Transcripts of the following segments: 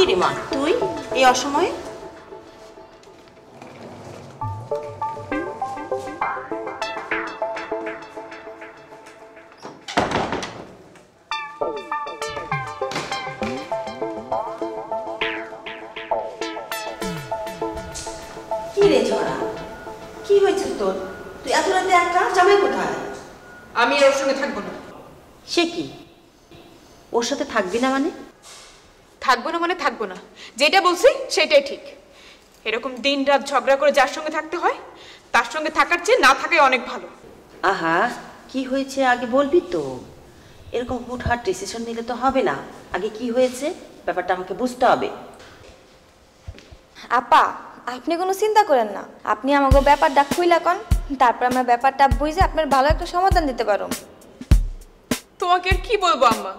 রে মা তুই এই অসময়ে? কি রে ঝরা, কি হয়েছে তোর? তুই এত রাতে একা, জামাই কোথায়? আমি ওর সঙ্গে থাকবো না। সে কি, ওর সাথে থাকবি না মানে? থাকবো না মানে থাকবো না, যেটা বলছি সেটাই ঠিক। এরকম দিন রাত ঝগড়া করে যার সঙ্গে থাকতে হয় তার সঙ্গে থাকার চেয়ে না থাকাই অনেক ভালো। আহা, কি হয়েছে আগে বলবি তো। এরকম হুটহাট ডিসিশন নিলে তো হবে না। আগে কি হয়েছে ব্যাপারটা আমাকে বুঝতে হবে। আপা, আপনি কোনো চিন্তা করেন না, আপনি আমাকে ব্যাপারটা খুইলা কন, তারপর আমরা ব্যাপারটা বুঝে আপনার ভালো একটা সমাধান দিতে পারো। তোমাকে আর কি বলবো আম্মা,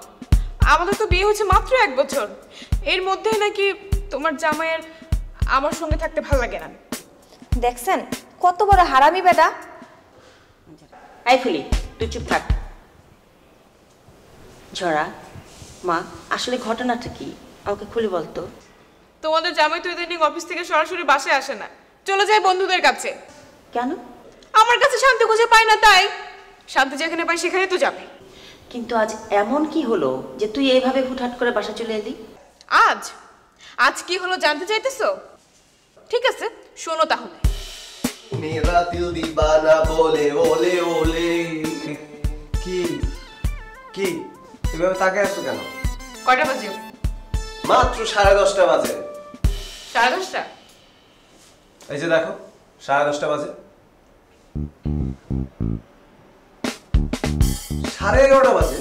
আমাদের তো বিয়ে হয়েছে মাত্র 1 বছর, এর মধ্যে নাকি তোমার জামাইয়ের আমার সঙ্গে থাকতে ভালো লাগে না। দেখছেন কত বড় হারামি বেটা। এই ফুলি, তুই চুপ থাক। ঝরা মা, আসলে ঘটনাটা কি আমাকে খুলে বলতো। তোমাদের জামাই তো ইদানিং অফিস থেকে সরাসরি বাসায় আসে না, চলে যায় বন্ধুদের কাছে। কেন? আমার কাছে শান্তি খুঁজে পাই না, তাই শান্তি যেখানে পাই সেখানে তো যাবে। কিন্তু আজ এমন কি হলো যে তুই এইভাবে হুটহাট করে বাসা চলে এলি? আজ আজ কি হলো জানতে চাইতেছো? ঠিক আছে, শোনো তাহলে। মেরা দিল দিবানা বলে ওলে ওলে। কি কি এভাবে তাকায় আছো কেন? কয়টা বাজে? মাত্র 10:30 বাজে। 10:30? এই যে দেখো 10:30 বাজে। 11:30 বাজে।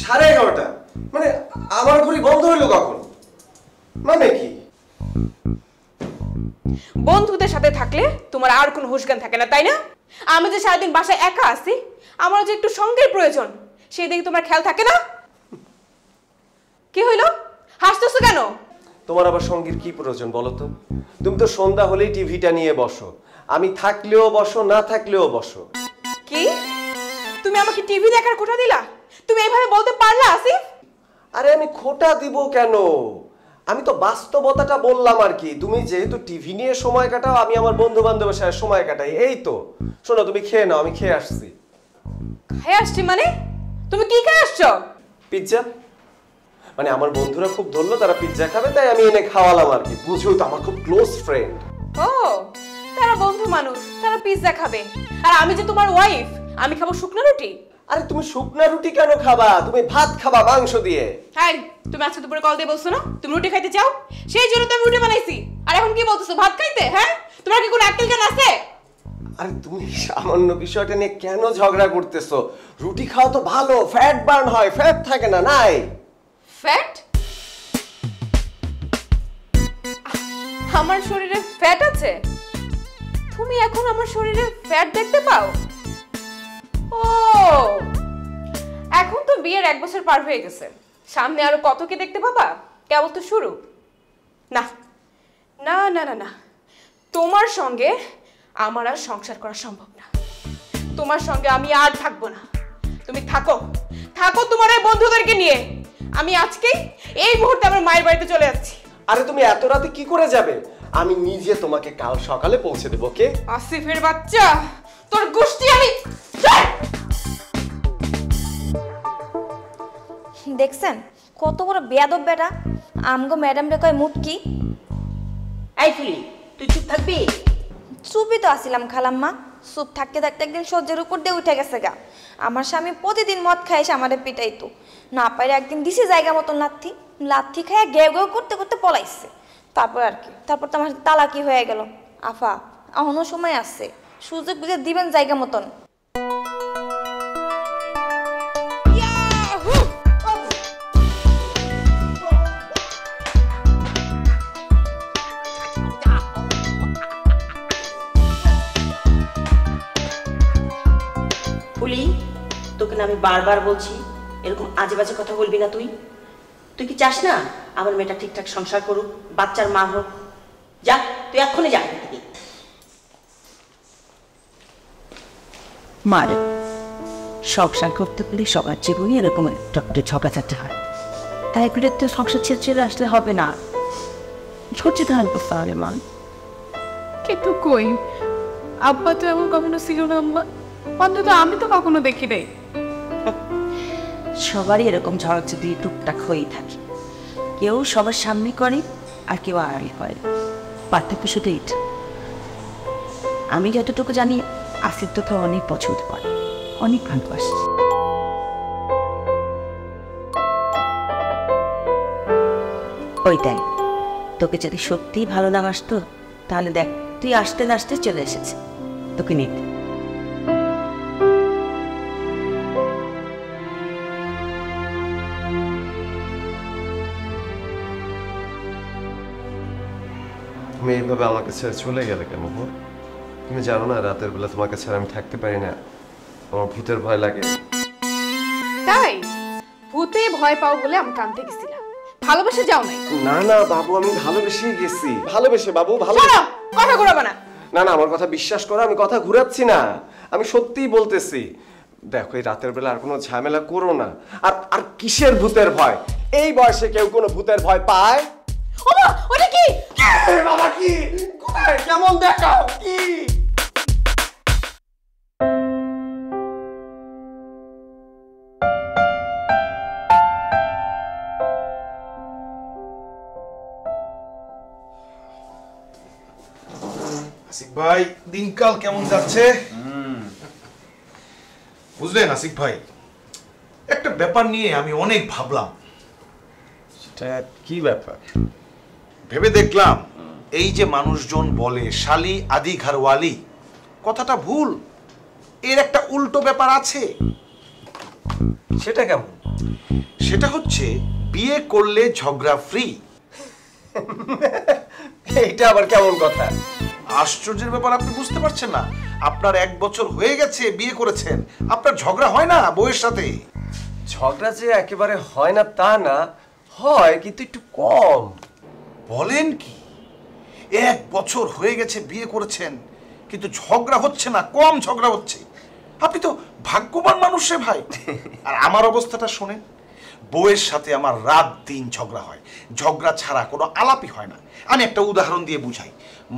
11:30 মানে আমার ঘড়ি বন্ধ হইলো কখন? মানে কি? বন্ধুদের সাথে থাকলে তোমার আর কোনো হুঁশজ্ঞান থাকে না, তাই না? আমি যে সারাদিন বাসায় একা আছি, আমার যে একটু সঙ্গের প্রয়োজন, সেই দিকে তোমার খেয়াল থাকে না? কি হইলো, হাসতেছো কেন? তোমার আবার সঙ্গীর কি প্রয়োজন বলো তো? তুমি তো সন্ধ্যা হলেই টিভিটা নিয়ে বসো, আমি থাকলেও বসো না থাকলেও বসো। কি, তুমি আমাকে টিভি দেখার খোঁটা দিলা? তুমি এইভাবে বলতে পারলা আসিফ? আরে আমি খোটা দিব কেন, আমি তো বাস্তবতাটা বললাম আর কি। তুমি যেহেতু টিভি নিয়ে সময় কাটাও, আমি আমার বন্ধু বান্ধবের সাথে সময় কাটাই, এই তো। শোনো, তুমি খেয়ে নাও, আমি খেয়ে আসছি। খেয়ে আসছি মানে? তুমি কি খেয়ে আসছো? পিৎজা। মানে আমার বন্ধুরা খুব ধরলো, তারা পিৎজা খাবে, তাই আমি এনে খাওয়ালাম আর কি। বুঝো তো, আমার খুব ক্লোজ ফ্রেন্ড। ও, তারা বন্ধু মানুষ, তারা পিৎজা খাবে, আর আমি যে তোমার ওয়াইফ, আমি খাবো শুকনো রুটি। আরে তুমি শুকনা রুটি কেন খাবা? তুমি ভাত খাবা মাংস দিয়ে। হ্যাঁ, তুমি আজকে দুপুরে কল দিয়ে বলছো না তুমি রুটি খাইতে চাও, সেই জন্য তো আমি রুটি বানাইছি। আর এখন কি বলতেছো ভাত খাইতে? হ্যাঁ, তোমার কি কোনো আক্কেল জ্ঞান আছে? আরে তুমি সামান্য বিষয়টা নিয়ে কেন ঝগড়া করতেছো? রুটি খাওয়া তো ভালো, ফ্যাট বার্ন হয়, ফ্যাট থাকে না। নাই ফ্যাট? আমার শরীরে ফ্যাট আছে? তুমি এখন আমার শরীরে ফ্যাট দেখতে পাও? ও, এখন তো বিয়ের 1 বছর পার হয়ে গেছে, সামনে আরো কত কি দেখতে পাবা? কেবল তো শুরু। না না না না না, তোমার সঙ্গে আমার আর সংসার করা সম্ভব না। তোমার সঙ্গে আমি আর থাকবো না। তুমি থাকো, থাকো তোমার এই বন্ধুদেরকে নিয়ে। আমি আজকেই এই মুহূর্তে আমার মায়ের বাড়িতে চলে যাচ্ছি। আরে তুমি এত রাতে কি করে যাবে? আমি নিজে তোমাকে কাল সকালে পৌঁছে দেবো। কে? আসিফের বাচ্চা, তোর গোষ্ঠী আমি। দেখছেন কত বড় বেয়াদব বেটা। আমগো ম্যাডাম রে কয় মুটকি। এই ফুলি, তুই চুপ থাকবি? চুপই তো আসিলাম খালাম্মা। চুপ থাকতে থাকতে একদিন সহ্যের উপর দিয়ে উঠে গেছে গা। আমার স্বামী প্রতিদিন মদ খায় এসে আমাদের পিটাইতো, না পাইরে একদিন দিছে জায়গা মতন লাথি। লাথি খায় গেউ গেউ করতে করতে পলাইছে। তারপর আর কি, তারপর তো আমার তালাকি হয়ে গেল। আফা, এখনো সময় আছে, সুযোগ বুঝে দিবেন জায়গা মতন। ফুলি, তোকে না আমি বারবার বলছি এরকম আজে বাজে কথা বলবি না। তুই তুই কি চাস না আমার মেয়েটা ঠিকঠাক সংসার করুক, বাচ্চার মা হোক? যা, তুই এক্ষুনি যা এখান থেকে। মার সংসার করতে পারলে সবার জীবনে এরকম একটা ঝগড়াঝাটি হয়। তাই করে তো সংসার ছেড়ে আসলে হবে না, সহ্য ধারণ করতে হবে মা। কিন্তু কই, আব্বা তো এমন কখনো ছিল না আম্মা, অন্তত আমি তো কখনো দেখি নাই। সবারই এরকম ঝড়াঝড়ি টুকটাক হয়েই থাকে, কেউ সবার সামনে করে আর কেউ আড়ালে করে, পার্থক্য শুধু এটা। আমি যতটুকু জানি আসিফ তোকে অনেক পছন্দ করে, অনেক ভালোবাসে। ওইটাই, তোকে যদি সত্যিই ভালো না বাসতো তাহলে দেখ তুই আসতে না আসতে চলে এসেছে তোকে নিতে। তুমি এইভাবে আমাকে ছেড়ে চলে গেলে কেন? তুমি জানো না রাতের বেলা তোমাকে ছাড়া আমি থাকতে পারি না, আমার ভূতের ভয় লাগে। তাই ভূতে ভয় পাও বলে আমি কানতে গেছিলাম, ভালোবেসে যাও নাই? না না বাবু, আমি ভালোবেসে গেছি, ভালোবেসে বাবু, ভালো। কথা ঘুরাবে না। না না, আমার কথা বিশ্বাস করো, আমি কথা ঘুরাচ্ছি না, আমি সত্যিই বলতেছি। দেখো এই রাতের বেলা আর কোনো ঝামেলা করো না। আর আর কিসের ভূতের ভয়? এই বয়সে কেউ কোনো ভূতের ভয় পায়? ওমা, ওটা কি? বাবা কি? কোথায়? কেমন দেখাও? কি? আসিফ ভাই, দিনকাল কেমন যাচ্ছে? বুঝলেন আসিফ ভাই, একটা ব্যাপার নিয়ে আমি অনেক ভাবলাম। সেটা কি ব্যাপার? ভেবে দেখলাম এই যে মানুষজন বলে শালি আদি ঘরওয়ালি, কথাটা ভুল, এর একটা উল্টো ব্যাপার আছে। সেটা কেমন? সেটা হচ্ছে বিয়ে করলে ঝগড়া ফ্রি। এটা আবার কেমন কথা? আশ্চর্যের ব্যাপার, আপনি বুঝতে পারছেন না? আপনার 1 বছর হয়ে গেছে বিয়ে করেছেন, আপনার ঝগড়া হয় না বউয়ের সাথে? ঝগড়া যে একেবারে হয় না তা না, হয় কিন্তু একটু কম। বলেন কি? 1 বছর হয়ে গেছে বিয়ে করেছেন কিন্তু ঝগড়া হচ্ছে না, কম ঝগড়া হচ্ছে। আপনি তো ভাগ্যবান মানুষ রে ভাই। আর আমার অবস্থাটা শোনেন, বউয়ের সাথে আমার রাত দিন ঝগড়া হয়, ঝগড়া ছাড়া কোনো আলাপই হয় না। আমি একটা উদাহরণ দিয়ে বুঝাই।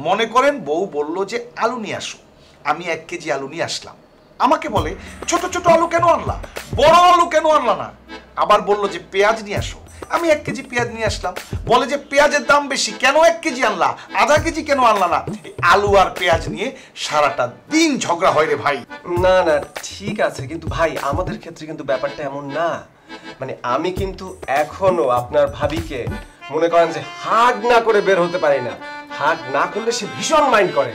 মনে করেন বউ বলল যে আলু নিয়ে আসো, আমি 1 কেজি আলু নিয়ে আসলাম, আমাকে বলে ছোট ছোট আলু কেন আনলা, বড় আলু কেন আনলা না? আবার বলল যে পেঁয়াজ নিয়ে আসো, আমি 1 কেজি পেঁয়াজ নিয়ে আসলাম, বলে যে পেঁয়াজের দাম বেশি, কেন 1 কেজি আনলা, আধা কেজি কেন আনলা না? আলু আর পেঁয়াজ নিয়ে সারাটা দিন ঝগড়া হয় রে ভাই। না না ঠিক আছে, কিন্তু ভাই আমাদের ক্ষেত্রে কিন্তু ব্যাপারটা এমন না। মানে আমি কিন্তু এখনো আপনার ভাবিকে মনে করেন যে হাগ না করে বের হতে পারি না, হাগ না করলে সে ভীষণ মাইন্ড করে।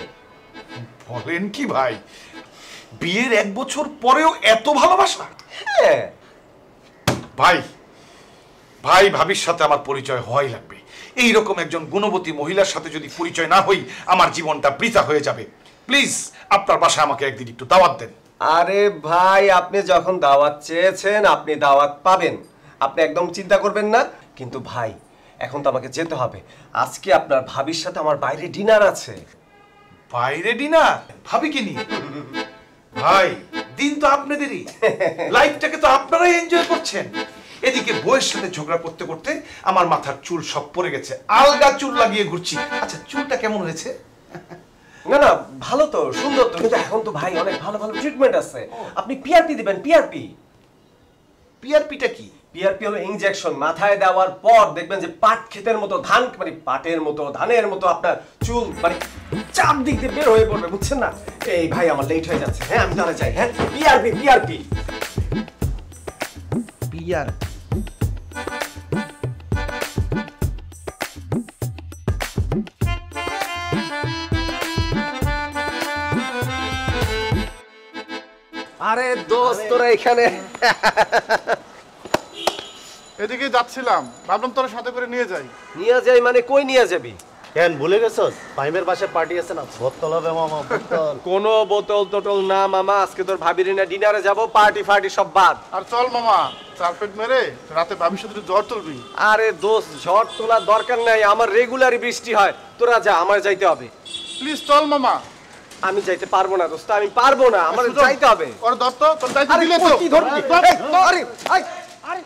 বলেন কি ভাই, বিয়ের 1 বছর পরেও এত ভালোবাসা? হ্যাঁ ভাই, ভাই ভাবির সাথে আমার পরিচয় হওয়াই লাগবে। এইরকম একজন গুণবতী মহিলার সাথে যদি পরিচয় না হই, আমার জীবনটা বৃথা হয়ে যাবে। প্লিজ আপনার বাসায় আমাকে একদিন একটু দাওয়াত দেন। আরে ভাই, আপনি যখন দাওয়াত চেয়েছেন আপনি দাওয়াত পাবেন, আপনি একদম চিন্তা করবেন না। কিন্তু ভাই এখন তো আমাকে যেতে হবে, আজকে আপনার ভাবির সাথে আমার বাইরে ডিনার আছে। বাইরে ডিনার? ভাবিকে নিয়ে? ভাই দিন তো আপনাদেরই, লাইফটাকে তো আপনারাই এনজয় করছেন। এদিকে বউয়ের সাথে ঝগড়া করতে করতে আমার মাথার চুল সব পড়ে গেছে, আলগা চুল লাগিয়ে ঘুরছি। আচ্ছা চুলটা কেমন হয়েছে? না না ভালো তো, সুন্দর তো, কিন্তু এখন তো ভাই অনেক ভালো ভালো ট্রিটমেন্ট আছে। আপনি পিআরপি দিবেন। পিআরপি? পিআরপিটা কি? পিআরপি হলো ইনজেকশন। মাথায় দেওয়ার পর দেখবেন যে পাট ক্ষেতের মতো, ধান মানে পাটের মতো, ধানের মতো আপনার চুল মানে চাপ দিক দিয়ে বের হয়ে পড়বে, বুঝছেন না? এই ভাই আমার লেট হয়ে যাচ্ছে, হ্যাঁ আমি তাহলে যাই। হ্যাঁ পিআরপি পিআরপি পিআর আরে দোস্ত তোরা এখানে? এদিকে যাচ্ছিলাম, ভাবলাম তোর সাথে করে নিয়ে যাই। নিয়ে যাই মানে কই নিয়ে যাবি? কেন ভুলে গেছস? ফাইমের বাসায় পার্টি আছে না, বোতল হবে মামা, বোতল। কোনো বোতল টোটল না মামা, আজকে তোর ভাবির না ডিনারে যাব, পার্টি ফার্টি সব বাদ। আর চল মামা, 4 পেট মেরে রাতে ভাবির সাথে একটু জ্বর তুলবি। আরে দোস্ত ঝড় তোলার দরকার নাই, আমার রেগুলারই বৃষ্টি হয়, তোরা যা, আমার যাইতে হবে। প্লিজ চল মামা। আমি যাইতে পারবো না দোস্ত, আমি পারবো না, আমার যাইতে হবে। ওর ধর তো, তোর দায়িত্ব আরে দিলে তো। কি ধরবি? আরে আরে আরে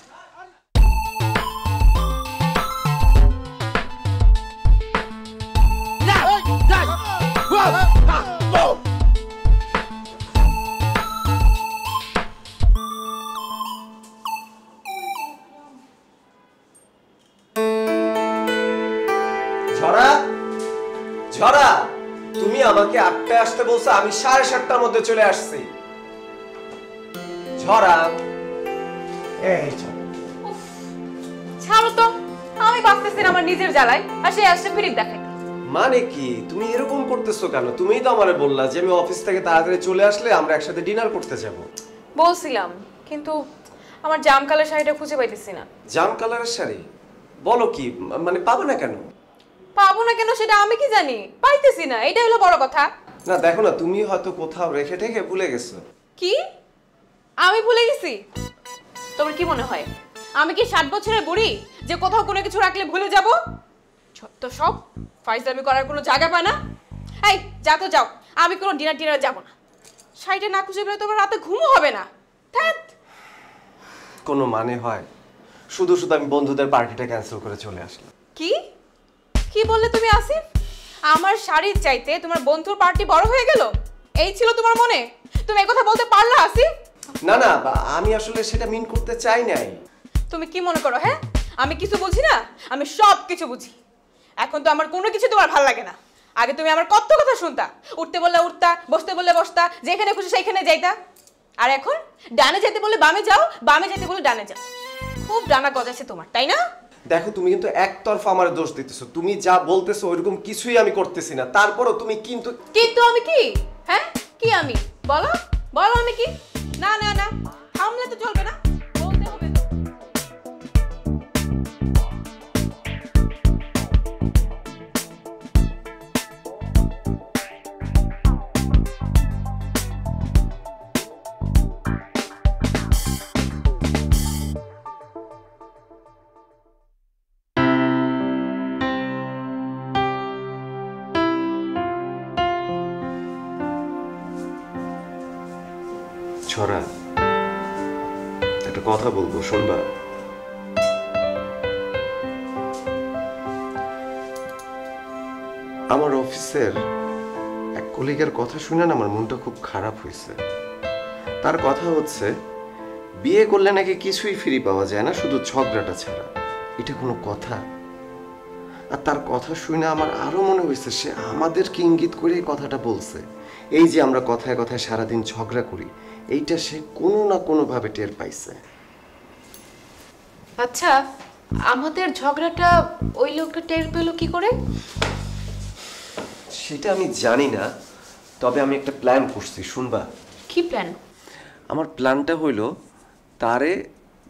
ঝরা, তুমি আমাকে 8টায় আসতে বলছো, আমি 7:30টার মধ্যে চলে আসছি। ঝরা, এই ছাড়ো তো, আমি বাঁচতেছি না আমার নিজের জ্বালায়, আর সে আসছে ফিরিক দেখাই। মানে কি তুমি এরকম করতেছো কেন? তুমিই তো আমারে বললা যে আমি অফিস থেকে তাড়াতাড়ি চলে আসলে আমরা একসাথে ডিনার করতে যাব। বলছিলাম, কিন্তু আমার জাম কালার শাড়িটা খুঁজে পাইতেছি না। জাম কালারের শাড়ি? বলো কি, মানে পাবে না কেন? পাবো না কেন সেটা আমি কি জানি, পাইতেছি না, এটা হলো বড় কথা। না দেখো না, তুমি হয়তো কোথাও রেখে ঠেকে ভুলে গেছো। কি আমি ভুলে গেছি? তোমার কি মনে হয় আমি কি 60 বছরের বুড়ি যে কোথাও কোনো কিছু রাখলে ভুলে যাব? তো সব ফাইজলামি করার কোনো জায়গা পায় না। এই যা তো যাও, আমি কোনো ডিনার যাব না। শাড়িটা না খুঁজে পেলে তোমার রাতে ঘুমও হবে না। ধ্যাৎ, কোনো মানে হয়? শুধু শুধু আমি বন্ধুদের পার্টিটা ক্যান্সেল করে চলে আসলাম। কি কি বললে তুমি আসিফ? আমার শাড়ির চাইতে তোমার বন্ধুর পার্টি বড় হয়ে গেল, এই ছিল তোমার মনে? তুমি এই কথা বলতে পারলা আসিফ? না না, আমি আসলে সেটা মিন করতে চাই নাই। তুমি কি মনে করো হ্যাঁ আমি কিছু বুঝি না? আমি সব কিছু বুঝি। এখন তো আমার কোনো কিছু তোমার ভালো লাগে না। আগে তুমি আমার কত কথা শুনতা, উঠতে বললে উঠতা, বসতে বললে বসতা, যেখানে খুশি সেইখানে যাইতা। আর এখন ডানে যেতে বলে বামে যাও, বামে যেতে বলে ডানে যাও। খুব ডানা গজাছে তোমার, তাই না? দেখো তুমি কিন্তু একতরফা আমার দোষ দিতেছো। তুমি যা বলতেছো ওইরকম কিছুই আমি করতেছি না, তারপরও তুমি কিন্তু আমি কি? হ্যাঁ কি আমি? বলো বলো আমি কি? না না না, থামলে তো চলবে না, বলতে হবে তো। ছড়া, একটা কথা বলবো, শুনবা? আমার অফিসের এক কলিগের কথা শুনে না আমার মনটা খুব খারাপ হয়েছে। তার কথা হচ্ছে বিয়ে করলে নাকি কিছুই ফ্রি পাওয়া যায় না, শুধু ঝগড়াটা ছাড়া। এটা কোনো কথা? আর তার কথা শুনে আমার আরো মনে হয়েছে সে আমাদেরকে ইঙ্গিত করে এই কথাটা বলছে। এই যে আমরা কথায় কথায় সারাদিন ঝগড়া করি, এইটা সে কোনো না কোনো ভাবে টের পাইছে। আচ্ছা, আমাদের ঝগড়াটা ওই লোকটা টের পেলো কি করে? সেটা আমি জানি না, তবে আমি একটা প্ল্যান করছি, শুনবা? কি প্ল্যান? আমার প্ল্যানটা হইল তারে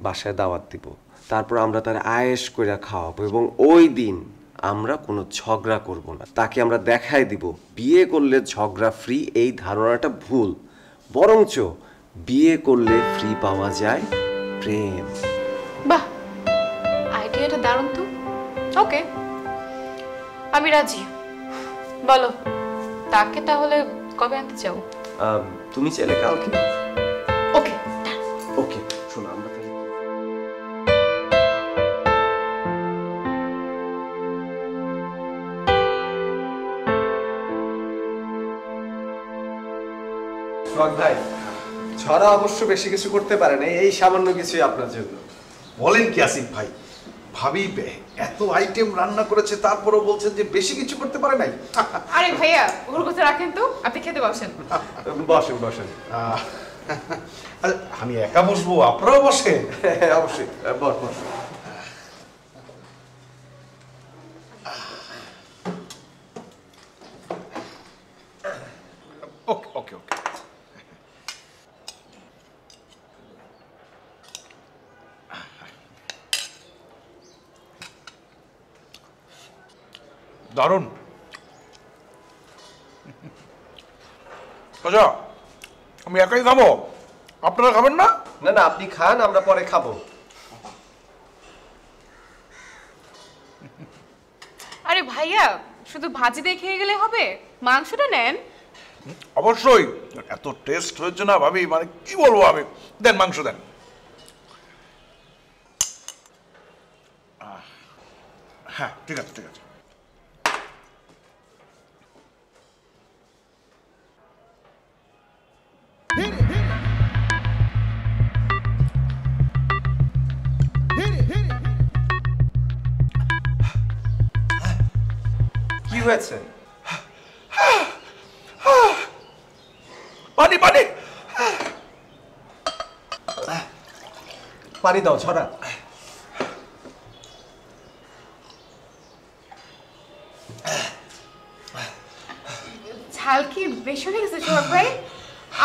বাসায় দাওয়াত দিব, তারপর আমরা তার আয়েশ করে খাওয়াবো এবং ওই দিন আমরা কোনো ঝগড়া করব না। তাকে আমরা দেখাই দিব বিয়ে করলে ঝগড়া ফ্রি এই ধারণাটা ভুল, বরঞ্চ বিয়ে করলে ফ্রি পাওয়া যায় প্রেম। বাহ, আইডিয়াটা দারুণ তো। ওকে, আমি রাজি। বলো তাকে তাহলে কবে আনতে চাও? তুমি চাইলে কালকে। ওকে ওকে, শোনো আমরা তাহলে ভাই, ঝড়া অবশ্য বেশি কিছু করতে পারে না, এই সামান্য কিছুই আপনার জন্য। বলেন কি আসিফ ভাই, ভাবি এত আইটেম রান্না করেছে তারপরও বলছেন যে বেশি কিছু করতে পারে নাই। আরে ভাইয়া ওর কথা রাখেন তো, আপনি খেতে বসেন। বসেন বসেন। আমি একা বসবো, আপনারাও বসেন। অবশ্যই, বস বস। ওকে ওকে ওকে। দারুণ। আচ্ছা, আমি একাই খাবো, আপনারা খাবেন না? না না, আপনি খান, আমরা পরে খাবো। আরে ভাইয়া, শুধু ভাজি দিয়ে খেয়ে গেলে হবে? মাংসটা নেন। অবশ্যই, এত টেস্ট হয়েছে না ভাবি, মানে কি বলবো আমি। দেন মাংস দেন। হ্যাঁ ঠিক আছে ঠিক আছে। কি হয়েছে? পানি দাও ছড়া। ঝাল কি বেশি হয়ে গেছে সোহাগ ভাই?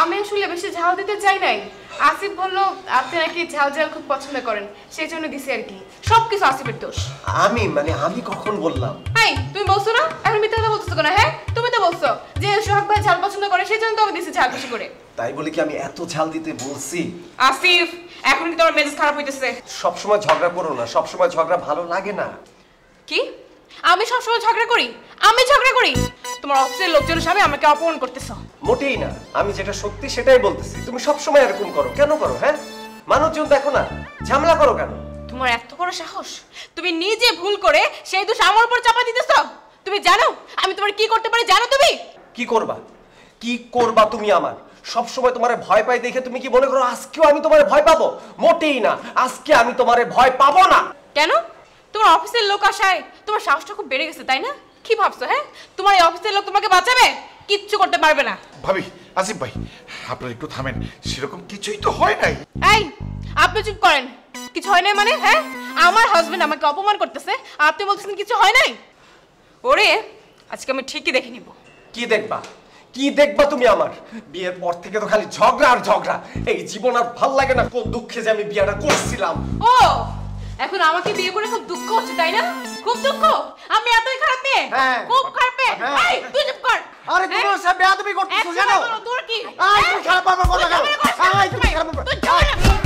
আমি আসলে বেশি ঝাল দিতে চাই নাই। আসিফ বললো আপনি নাকি ঝাল ঝাল খুব পছন্দ করেন, সেই জন্য দিছি আর কি। সবকিছু আসিফের দোষ। আমি কখন বললাম? এই তুমি বলছো না, এখন মিথ্যা কথা বলছো কেন? হ্যাঁ তুমি তো বলছো যে সোহাগ ভাই ঝাল পছন্দ করে, সেই জন্য তো আমি দিছি ঝাল বেশি করে। তাই বলে কি আমি এত ঝাল দিতে বলছি? আসিফ এখন কি তোমার মেজাজ খারাপ হইতেছে? সবসময় ঝগড়া করো না, সবসময় ঝগড়া ভালো লাগে না। কি আমি সবসময় ঝগড়া করি? আমি ঝগড়া করি? তোমার অফিসের লোকজনের সামনে আমাকে অপমান করতেছো। মোটেই না, আমি যেটা সত্যি সেটাই বলতেছি। তুমি সবসময় এরকম করো, কেন করো? হ্যাঁ, মানুষজন দেখো না, ঝামেলা করো কেন? তোমার এত বড় সাহস, তুমি নিজে ভুল করে সেই দোষ আমার উপর চাপা দিতেছো। তুমি জানো আমি তোমার কি করতে পারি? জানো তুমি কি করবা? কি করবা তুমি? আমার সবসময় তোমারে ভয় পাই দেখে তুমি কি মনে করো আজকেও আমি তোমারে ভয় পাবো? মোটেই না, আজকে আমি তোমারে ভয় পাবো না। কেন? তোমার অফিসের লোক আসায় তোমার সাহসটা খুব বেড়ে গেছে, তাই না? কি ভাবছো? হ্যাঁ, তোমার এই অফিসের লোক তোমাকে বাঁচাবে? কিচ্ছু করতে পারবে না। ভাবি, আসিফ ভাই আপনারা একটু থামেন, সেরকম কিছুই তো হয় নাই। এই আপনি চুপ করেন। কিছু হয় নাই মানে? হ্যাঁ, আমার হাজবেন্ড আমাকে অপমান করতেছে, আপনি বলতেছেন কিছু হয় নাই? ওরে আজকে আমি ঠিকই দেখে নিব। কি দেখবা? কি দেখবা তুমি? আমার বিয়ের পর থেকে তো খালি ঝগড়া আর ঝগড়া। এই জীবন আর ভাল লাগে না। কোন দুঃখে যে আমি বিয়েটা করছিলাম। ও এখন আমাকে বিয়ে করে খুব দুঃখ হচ্ছে, তাই না? খুব দুঃখ? আমি এতই খারাপ মেয়ে? হ্যাঁ। খুব খারাপ মেয়ে? এই তুই চুপ কর। আরে তুমি ওর সাথে বেয়াদবি করতেছো কেন? তোর কি? তুমি খারাপ পারবে কথা কেন? তুমি খারাপ পারবে। তুই ঝগড়া কর।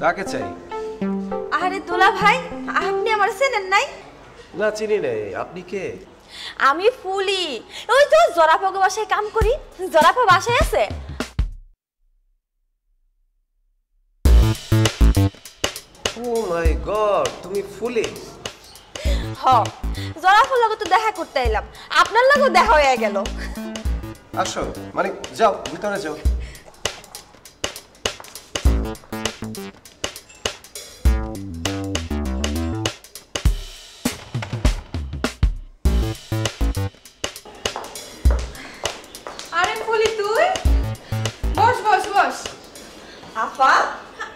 কাকে চাই? আরে দোলা ভাই, আপনি আমার চেনেন নাই? না, চিনি নাই। আপনি কে? আমি ফুলি, ওই তো জরাফাগো বাসায় কাম করি। জরাফা বাসায় আছে? ও মাই গড, তুমি ফুলি? হ, জরাফার লগে তো দেখা করতে এলাম, আপনার লগেও দেখা হয়ে গেল। আসো, মানে যাও ভিতরে যাও। আরে ফুলি তুই বস বস বস। আপা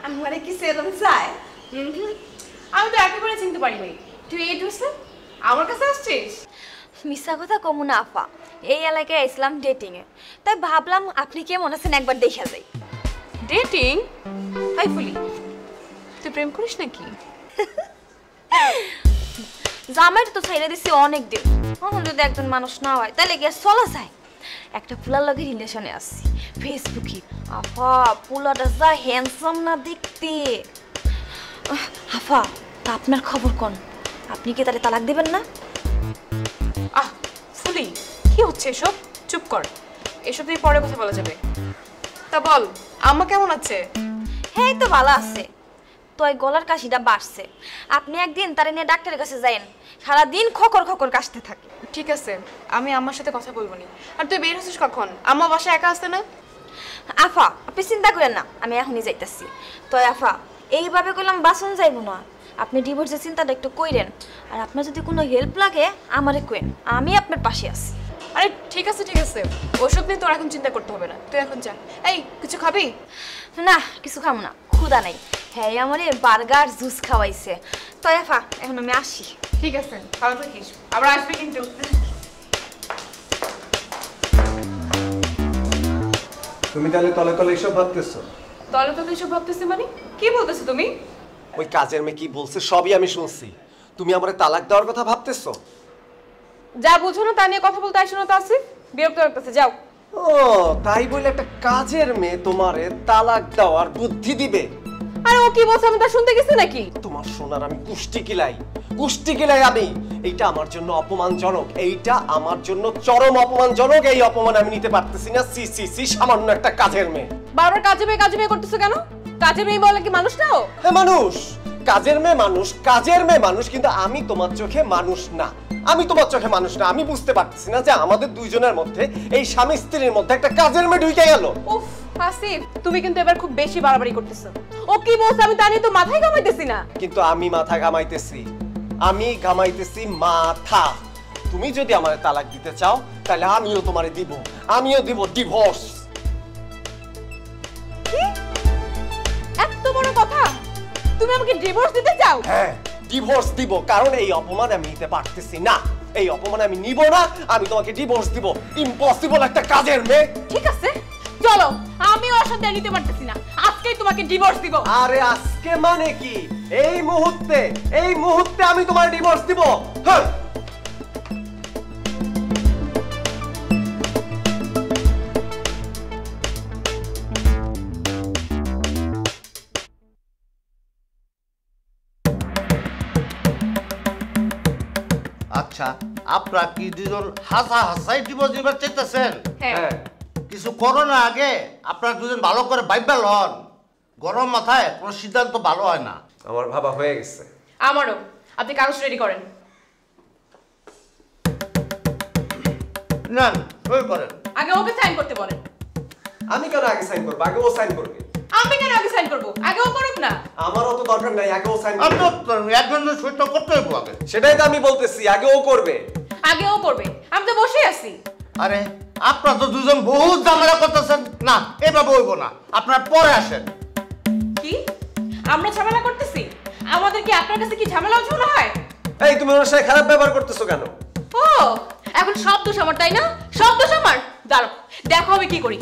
আমারে কি সেরম চাই? আমি তো একেবারে চিনতে পারিনি। তুই এই ড্রেসে আমার কাছে আসছিস? মিথ্যা কথা কমু না আপা, এই এলাকায় আসলাম ডেটিং এ, তাই ভাবলাম আপনি কেমন আছেন একবার দেখা যাই। ডেটিং? হাই ফুলি, তুই প্রেম করিস নাকি? জামাইটা তো ছাইড়া দিছি অনেক দিন, এখন যদি একজন মানুষ না হয় তাহলে গিয়ে চলা যায়। একটা পুলার লগে রিলেশনে আসছি ফেসবুকে। আপা পুলাটা যা হ্যান্ডসাম না দেখতে। আপা তা আপনার খবর কোন? আপনি কি তারে তালাক দিবেন না? আহ ফুলি, কি হচ্ছে এসব? চুপ কর, এসব তুই পরে কথা বলা যাবে। তা বল আম্মা কেমন আছে? হ্যাঁ তো ভালো আছে, তো এই গলার কাশিটা বাড়ছে। আপনি একদিন তারে নিয়ে ডাক্তারের কাছে যাইন, সারাদিন খকর খকর কাশতে থাকে। ঠিক আছে, আমি আম্মার সাথে কথা বলবো নি। আর তুই বের হচ্ছিস কখন? আম্মা বাসায় একা আসতে না? আফা আপনি চিন্তা করেন না, আমি এখনই যাইতেছি। তো আফা এইভাবে করলাম বাসন যাইব না, আপনি ডিভোর্সের চিন্তাটা একটু কইরেন। আর আপনার যদি কোনো হেল্প লাগে আমারে কইন, আমি আপনার পাশে আছি। আরে ঠিক আছে ঠিক আছে, ওসব নিয়ে তোর এখন চিন্তা করতে হবে না, তুই এখন যা। এই কিছু খাবি? না কিছু খাবো না, ক্ষুধা নাই। হ্যাঁ আমারে বার্গার জুস খাওয়াইছে। তো আফা এখন আমি আসি। ঠিক আছে, ভালো থাকিস, আবার আসবে কিন্তু। তুমি তাহলে তলে তলে এসব ভাবতেছো? তলে তলে এসব ভাবতেছি মানে? কি বলতেছো তুমি? ওই কাজের মেয়ে কি বলছে সবই আমি শুনছি। তুমি আমারে তালাক দেওয়ার কথা ভাবতেছো? যা বুঝো না তা নিয়ে কথা বলতে আসো না তো আসিফ, বিরক্ত লাগতেছে, যাও। ও তাই বলে একটা কাজের মেয়ে তোমারে তালাক দেওয়ার বুদ্ধি দিবে? আরে ও কি বলছে আমি তা শুনতে গেছি নাকি? তোমার শোনার আমি কুষ্টি কিলাই আমি। এইটা আমার জন্য অপমানজনক, এইটা আমার জন্য চরম অপমানজনক। এই অপমান আমি নিতে পারতেছি না। সি সি সি, সামান্য একটা কাজের মেয়ে। বারবার কাজে মেয়ে করতেছো কেন? কাজের মেয়ে বলে কি মানুষ নাও? হ্যাঁ মানুষ, কাজের মেয়ে মানুষ, কিন্তু আমি তোমার চোখে মানুষ না। আমি বুঝতে পারতেছি না যে আমাদের দুইজনের মধ্যে, এই স্বামী স্ত্রীর মধ্যে একটা কাজের মেয়ে ঢুকে গেল। উফ হাসিব, তুমি কিন্তু এবার খুব বেশি বাড়াবাড়ি করতেছো। ও কি বলছে আমি তা নিয়ে তো মাথায় ঘামাইতেছি না। কিন্তু আমি মাথা ঘামাইতেছি মাথা। তুমি যদি আমারে তালাক দিতে চাও তাহলে আমিও তোমারে দিব, ডিভোর্স। কি এত বড় কথা? তুমি আমাকে ডিভোর্স দিতে চাও? হ্যাঁ, ডিভোর্স দিব, কারণ এই অপমান আমি নিতে পারতেছি না। এই অপমান আমি নিব না। আমি তোমাকে ডিভোর্স দিব। ইম্পসিবল একটা কাজের মেয়ে। ঠিক আছে, চলো, আমি ওর সাথে নিতে পারতেছি না। আজকেই তোমাকে ডিভোর্স দিব। আরে আজকে মানে কি? এই মুহূর্তে আমি তোমার ডিভোর্স দিব। হ্যাঁ, আচ্ছা, আপনারা কি দুজন হাসাই ডিভোর্স দিবার চাইতেছেন? হ্যাঁ। কিছু করো না, আগে আপনারা দুজন ভালো করে ভাইবা লন। গরম মাথায় কোনো সিদ্ধান্ত ভালো হয় না। আমার ভাবা হয়ে গেছে। আমারও। আপনি কাগজ রেডি করেন। নেন, সই করেন। আগে ওকে সাইন করতে বলেন। আমি কেন আগে সাইন করব? আগে ও সাইন করবে। আমি কেন আগে সাইন করব? আগে ও করুক না। আমার অত দরকার নাই, আগে ও সাইন আমি করবে। তো একজনের সইটা করতে হইব আগে। সেটাই তো আমি বলতেছি, আগে ও করবে। আগে ও করবে। আমি তো বসে আছি। আরে আপনারা তো দুজন বহুত ঝামেলা করতেছেন। না, এভাবে হইব না, আপনারা পরে আসেন। কি আমরা ঝামেলা করতেছি? আমাদের কি আপনার কাছে কি ঝামেলা মনে হয়? এই, তুমি ওর সাথে খারাপ ব্যবহার করতেছো কেন? ও, এখন সব দোষ আমার, তাই না? সব দোষ আমার। দাঁড়াও, দেখো আমি কি করি।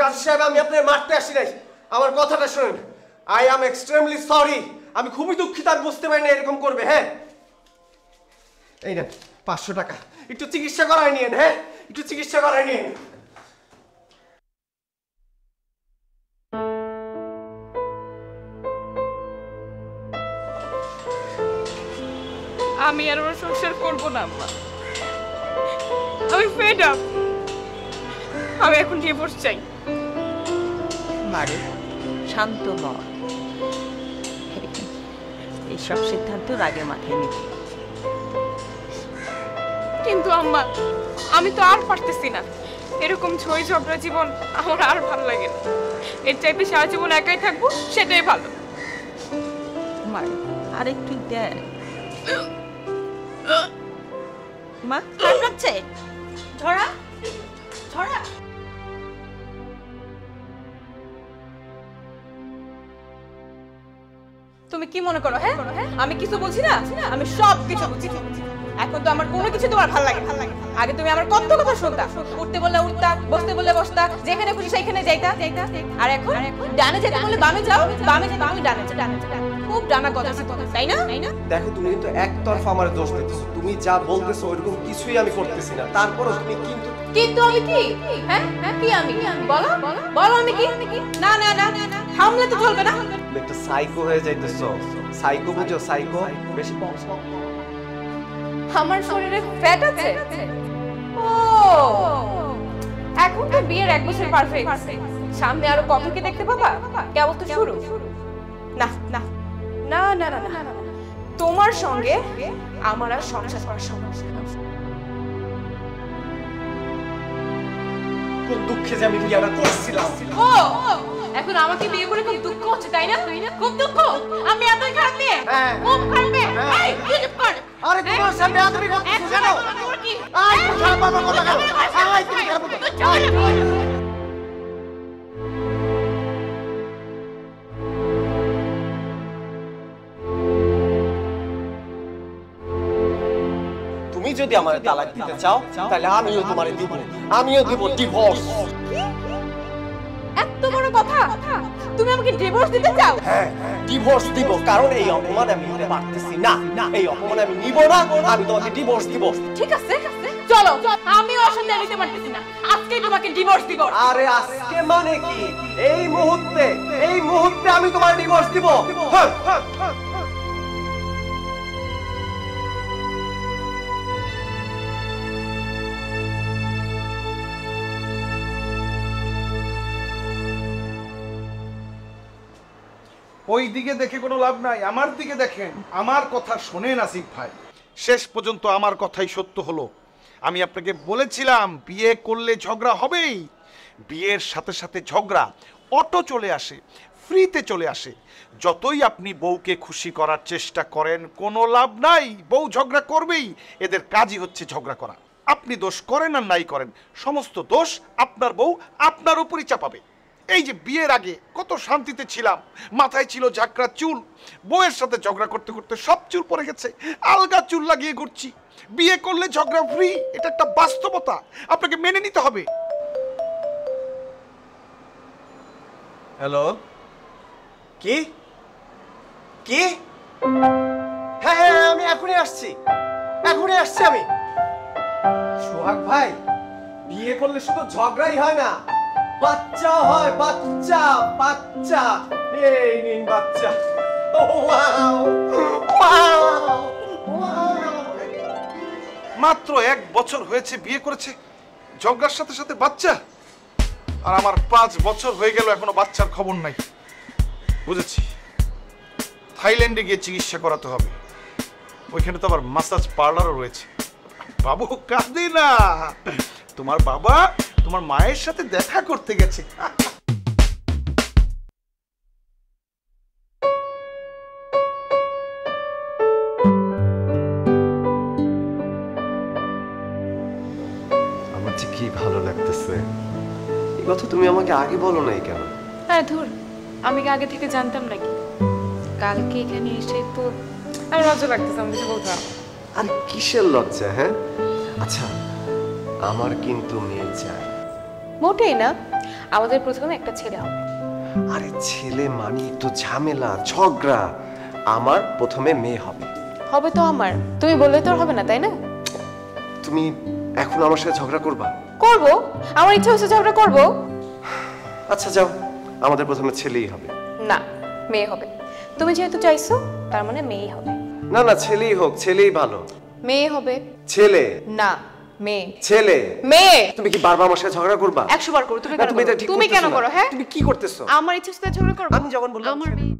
কাজী সাহেব, আমি আপনার মারতে আসি নাই। আমার কথাটা শুনেন। I am extremely sorry. আমি খুবই দুঃখিত, আর বুঝতে পারি না এরকম করবে। হ্যাঁ, এই নেন 500 টাকা, একটু চিকিৎসা করায় নিয়েন। হ্যাঁ, একটু চিকিৎসা করায় নিয়েন। আমি আর ওর সংসার করব না আম্মা। আমি ফেড আপ। আমি এখন ডিভোর্স চাই। মারে, শান্ত হ। এইসব সিদ্ধান্ত রাগে মাথায় নিবি। কিন্তু আম্মা, আমি তো আর পারতেছি না। এরকম ঝই ঝগড়া জীবন আমার আর ভালো লাগে না। এর চাইতে সারা জীবন একাই থাকবো, সেটাই ভালো। মারে, আরেকটু দেখ। মা কাছে ধরা ধরা। তুমি কি মনে করো? হ্যাঁ, আমি কিছু বলছি না? আমি সব কিছু বুঝি। এখন তো আমার কোনো কিছু তোমার ভালো লাগে। আগে তুমি আমার কত কথা শুনতা। উঠতে বললে উঠতা, বসতে বললে বসতা, যেখানে খুশি সেইখানে যাইতা। আর এখন ডানে যেতে বললে বামে যাও, বামে যেতে বললে ডানে যাও। খুব ডানা কথা আছে, তাই না? দেখো, তুমি কিন্তু একতরফা আমার দোষ দিতেছো। তুমি যা বলতেছো ওইরকম কিছুই আমি করতেছি না। তারপরও তুমি কিন্তু আমি কি? হ্যাঁ, কি আমি? বলো বলো, আমি কি? না না না, থামলে তো চলবে না। একটা সাইকো হয়ে যাইতেছো। সাইকো বুঝো? সাইকো বেশি আমার শরীরে ফ্যাট আছে। ও, এখন তো বিয়ের 1 বছর পার হয়ে গেছে। সামনে আরো কত কি দেখতে পাবা? কেবল তো শুরু। না না না না না না, তোমার সঙ্গে আমার আর সংসার করা সম্ভব না। কোন দুঃখে যে আমি বিয়েটা করছিলাম। ও, এখন আমাকে বিয়ে করে খুব দুঃখ হচ্ছে তাই না? খুব দুঃখ? আমি এতই খারাপ মেয়ে? হ্যাঁ। খুব খারাপ মেয়ে? হ্যাঁ। এই, তুই চুপ কর। আরে তোমার সামনে আদরি করতেছো কেন? তোর কি? আয় তুই খারাপ বাবার কথা কেন? আয় তুমি খারাপ কথা। তুই চুপ কর। তুমি যদি আমার তালাক দিতে চাও তাহলে আমিও তোমারে দিব, আমিও দিব ডিভোর্স। এত বড় কথা? তুমি আমাকে ডিভোর্স দিতে চাও? হ্যাঁ, ডিভোর্স দিব, কারণ এই অপমান আমি নিতে পারতেছি না। এই অপমান আমি নিব না, আমি তোমাকে ডিভোর্স দিব। ঠিক আছে, চলো। আমি অসন্ধ্যা নিতে পারতেছি না, আজকেই তোমাকে ডিভোর্স দিব। আরে আজকে মানে কি? এই মুহূর্তে আমি তোমার ডিভোর্স দিব। হ্যাঁ, হ্যাঁ, হ্যাঁ। ওই দিকে দেখে কোনো লাভ নাই, আমার দিকে দেখেন। আমার কথা শোনেন আসিফ ভাই, শেষ পর্যন্ত আমার কথাই সত্য হলো। আমি আপনাকে বলেছিলাম বিয়ে করলে ঝগড়া হবেই। বিয়ের সাথে সাথে ঝগড়া অটো চলে আসে, ফ্রিতে চলে আসে। যতই আপনি বউকে খুশি করার চেষ্টা করেন কোনো লাভ নাই, বউ ঝগড়া করবেই। এদের কাজই হচ্ছে ঝগড়া করা। আপনি দোষ করেন আর নাই করেন, সমস্ত দোষ আপনার বউ আপনার উপরই চাপাবে। এই যে বিয়ের আগে কত শান্তিতে ছিলাম, মাথায় ছিল ঝাঁকড়া চুল, বউয়ের সাথে ঝগড়া করতে করতে সব চুল পড়ে গেছে, আলগা চুল লাগিয়ে ঘুরছি। বিয়ে করলে ঝগড়া ফ্রি, এটা একটা বাস্তবতা, আপনাকে মেনে নিতে হবে। হ্যালো, কি কি? হ্যাঁ হ্যাঁ, আমি এখনই আসছি আমি। সোহাগ ভাই, বিয়ে করলে শুধু ঝগড়াই হয় না, বাচ্চা হয়, বাচ্চা বাচ্চা। এই নিন বাচ্চা। Wow wow wow. মাত্র 1 বছর হয়েছে বিয়ে করেছে, ঝগড়ার সাথে সাথে বাচ্চা। আর আমার 5 বছর হয়ে গেল এখনো বাচ্চার খবর নাই। বুঝেছি, থাইল্যান্ডে গিয়ে চিকিৎসা করাতে হবে। ওইখানে তো আবার মাসাজ পার্লারও রয়েছে। বাবু কাঁদে না, তোমার বাবা তোমার মায়ের সাথে দেখা করতে গেছে। আমার যে কি ভালো লাগতেছে। এই কথা তুমি আমাকে আগে বলো নাই কেন? হ্যাঁ ধুর, আমি কি আগে থেকে জানতাম নাকি? কালকে এখানে এসে তো আমার লজ্জা লাগতেছে, আমি কিছু বলতাম। আর কিসের লজ্জা? হ্যাঁ, আচ্ছা আমার কিন্তু মেয়ে চাই। মোটেই না, আমাদের প্রথমে একটা ছেলে হবে। আরে ছেলে মানি তো ঝামেলা, ঝগড়া। আমার প্রথমে মেয়ে হবে। হবে তো আমার, তুমি বললে তো আর হবে না, তাই না? তুমি এখন আমার সাথে ঝগড়া করবা? করবো, আমার ইচ্ছা হচ্ছে ঝগড়া করবো। আচ্ছা যাও, আমাদের প্রথমে ছেলেই হবে। না, মেয়ে হবে। তুমি যেহেতু চাইছো তার মানে মেয়েই হবে। না না, ছেলেই হোক, ছেলেই ভালো। মেয়ে হবে। ছেলে না, মেয়ে। ছেলে। মেয়ে। তুমি কি বারবার আমার সাথে ঝগড়া করবা? 100 বার করো। তুমি না, কেন তুমি এটা করো? ঠিক তুমি কেন করতেছো না। করো? হ্যাঁ, তুমি কি করতেছো? আমার ইচ্ছা হচ্ছে ঝগড়া করবো। আমি যখন বললাম আমার ছেলে। মেয়ে।